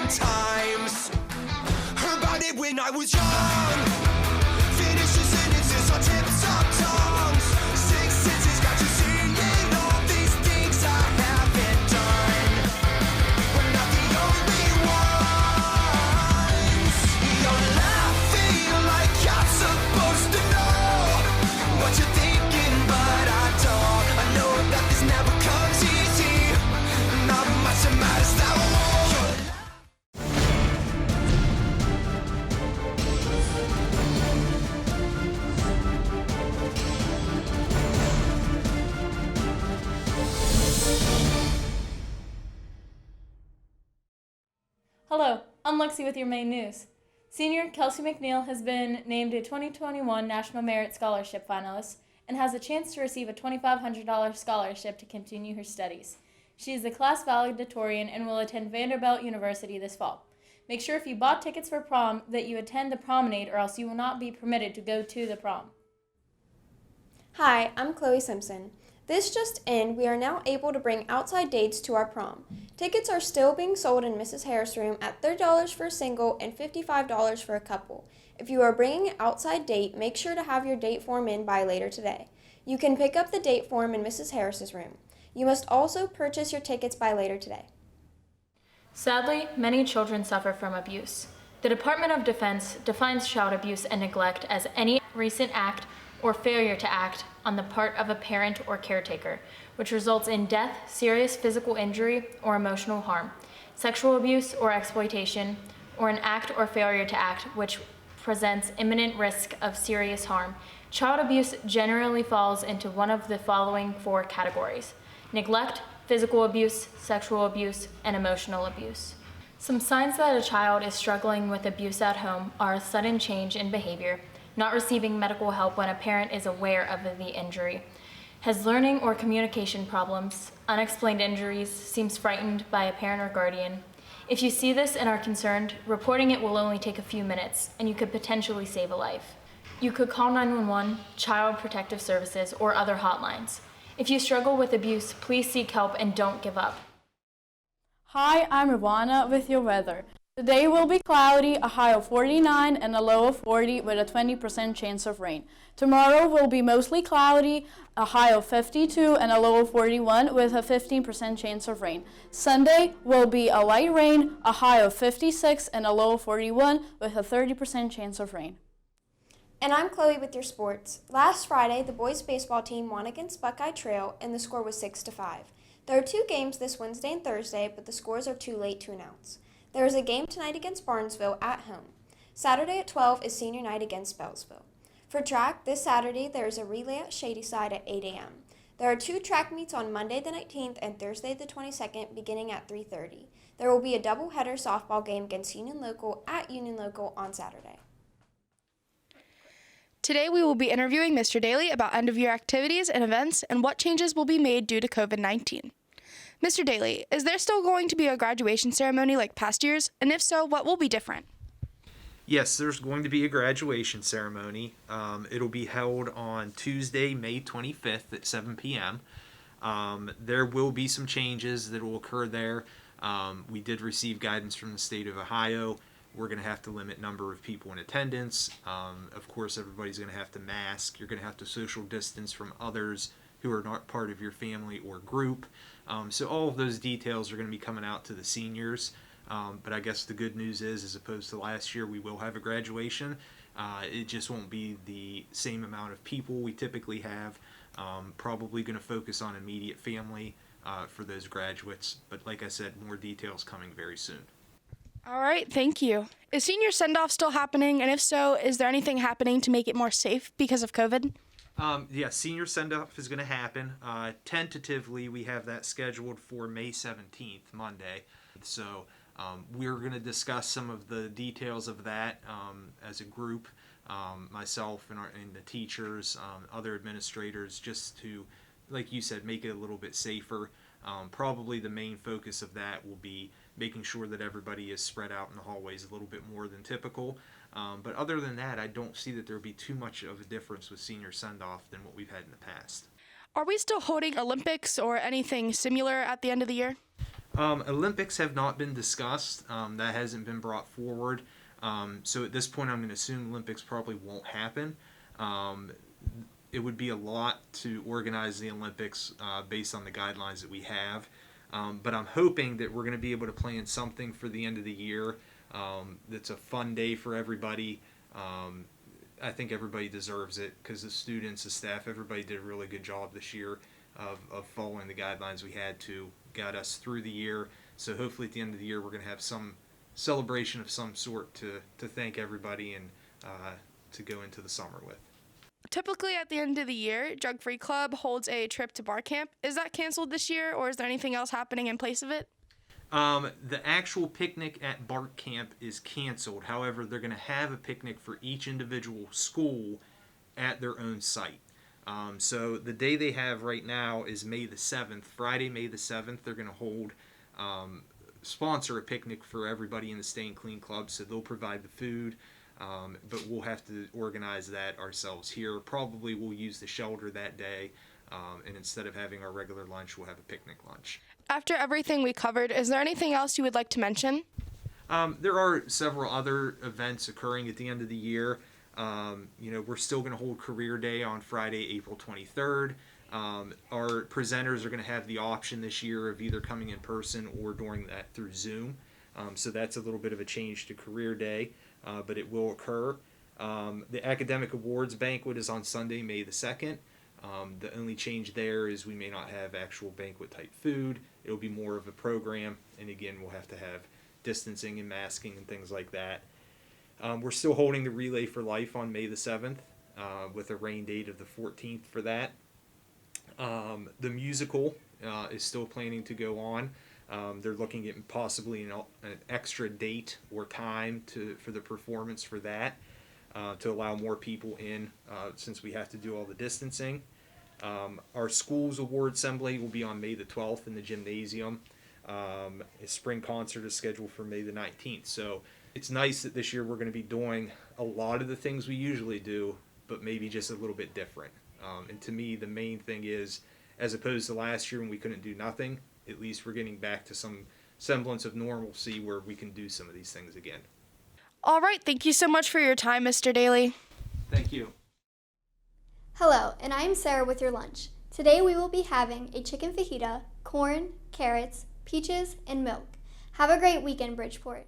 times. Heard about it when I was young. Finish your sentences on tip-top tongues. Six senses got you seeing all these things I haven't done. We're not the only ones. You're laughing like you're supposed to know what you're thinking, but I don't. I know that this never comes easy. Not much that matters that won't. Hello, I'm Lexi with your main news. Senior Kelsey McNeil has been named a 2021 National Merit Scholarship finalist and has a chance to receive a $2,500 scholarship to continue her studies. She is the class valedictorian and will attend Vanderbilt University this fall. Make sure if you bought tickets for prom that you attend the promenade or else you will not be permitted to go to the prom. Hi, I'm Chloe Simpson. This just in, we are now able to bring outside dates to our prom. Tickets are still being sold in Mrs. Harris' room at $30 for a single and $55 for a couple. If you are bringing an outside date, make sure to have your date form in by later today. You can pick up the date form in Mrs. Harris' room. You must also purchase your tickets by later today. Sadly, many children suffer from abuse. The Department of Defense defines child abuse and neglect as any recent act or failure to act on the part of a parent or caretaker, which results in death, serious physical injury, or emotional harm, sexual abuse or exploitation, or an act or failure to act which presents imminent risk of serious harm. Child abuse generally falls into one of the following four categories: neglect, physical abuse, sexual abuse, and emotional abuse. Some signs that a child is struggling with abuse at home are a sudden change in behavior, not receiving medical help when a parent is aware of the injury, has learning or communication problems, unexplained injuries, seems frightened by a parent or guardian. If you see this and are concerned, reporting it will only take a few minutes, and you could potentially save a life. You could call 911, Child Protective Services, or other hotlines. If you struggle with abuse, please seek help and don't give up. Hi, I'm Ivana with your weather. Today will be cloudy, a high of 49 and a low of 40 with a 20% chance of rain. Tomorrow will be mostly cloudy, a high of 52 and a low of 41 with a 15% chance of rain. Sunday will be a light rain, a high of 56 and a low of 41 with a 30% chance of rain. And I'm Chloe with your sports. Last Friday, the boys baseball team won against Buckeye Trail and the score was 6-5. There are 2 games this Wednesday and Thursday, but the scores are too late to announce. There is a game tonight against Barnesville at home. Saturday at 12 is senior night against Bellsville. For track, this Saturday there is a relay at Shadyside at 8 a.m. There are 2 track meets on Monday the 19th and Thursday the 22nd beginning at 3:30. There will be a doubleheader softball game against Union Local at Union Local on Saturday. Today we will be interviewing Mr. Daly about end-of-year activities and events and what changes will be made due to COVID-19. Mr. Daly, is there still going to be a graduation ceremony like past years? And if so, what will be different? Yes, there's going to be a graduation ceremony. It'll be held on Tuesday, May 25th at 7 p.m. There will be some changes that will occur there. We did receive guidance from the state of Ohio. We're going to have to limit number of people in attendance. Of course, everybody's going to have to mask. You're going to have to social distance from others who are not part of your family or group. So all of those details are going to be coming out to the seniors. But I guess the good news is, as opposed to last year, we will have a graduation. It just won't be the same amount of people we typically have. Probably going to focus on immediate family for those graduates. But like I said, more details coming very soon. All right, thank you. Is senior send-off still happening? And if so, is there anything happening to make it more safe because of COVID? Yeah, senior send-off is going to happen. Tentatively, we have that scheduled for May 17th, Monday. So we're going to discuss some of the details of that as a group, myself and the teachers, other administrators, just to, like you said, make it a little bit safer. Probably the main focus of that will be making sure that everybody is spread out in the hallways a little bit more than typical. But other than that, I don't see that there will be too much of a difference with senior send-off than what we've had in the past. Are we still holding Olympics or anything similar at the end of the year? Olympics have not been discussed. That hasn't been brought forward. So at this point, I'm going to assume Olympics probably won't happen. It would be a lot to organize the Olympics based on the guidelines that we have. But I'm hoping that we're going to be able to plan something for the end of the year that's a fun day for everybody. I think everybody deserves it because the students, the staff, everybody did a really good job this year of following the guidelines we had to, got us through the year. So hopefully at the end of the year we're going to have some celebration of some sort to thank everybody and to go into the summer with. Typically at the end of the year, Drug Free Club holds a trip to bar camp. Is that canceled this year, or is there anything else happening in place of it? The actual picnic at Bart Camp is canceled. However, they're going to have a picnic for each individual school at their own site. So the day they have right now is May the 7th. Friday, May the 7th, they're going to hold, sponsor a picnic for everybody in the Staying Clean Club. So they'll provide the food, but we'll have to organize that ourselves here. Probably we'll use the shelter that day. And instead of having our regular lunch, we'll have a picnic lunch. After everything we covered, is there anything else you would like to mention? There are several other events occurring at the end of the year. We're still going to hold Career Day on Friday, April 23rd. Our presenters are going to have the option this year of either coming in person or doing that through Zoom. So that's a little bit of a change to Career Day, but it will occur. The Academic Awards Banquet is on Sunday, May the 2nd. The only change there is we may not have actual banquet type food. It'll be more of a program, and again, we'll have to have distancing and masking and things like that. We're still holding the Relay for Life on May the 7th with a rain date of the 14th for that. The musical is still planning to go on. They're looking at possibly an extra date or time for the performance for that to allow more people in since we have to do all the distancing. Our school's award assembly will be on May the 12th in the gymnasium. A spring concert is scheduled for May the 19th. So it's nice that this year we're going to be doing a lot of the things we usually do, but maybe just a little bit different. And to me, the main thing is, as opposed to last year when we couldn't do nothing, at least we're getting back to some semblance of normalcy where we can do some of these things again. All right, thank you so much for your time, Mr. Daly. Thank you. Hello, and I'm Sarah with your lunch. Today we will be having a chicken fajita, corn, carrots, peaches, and milk. Have a great weekend, Bridgeport.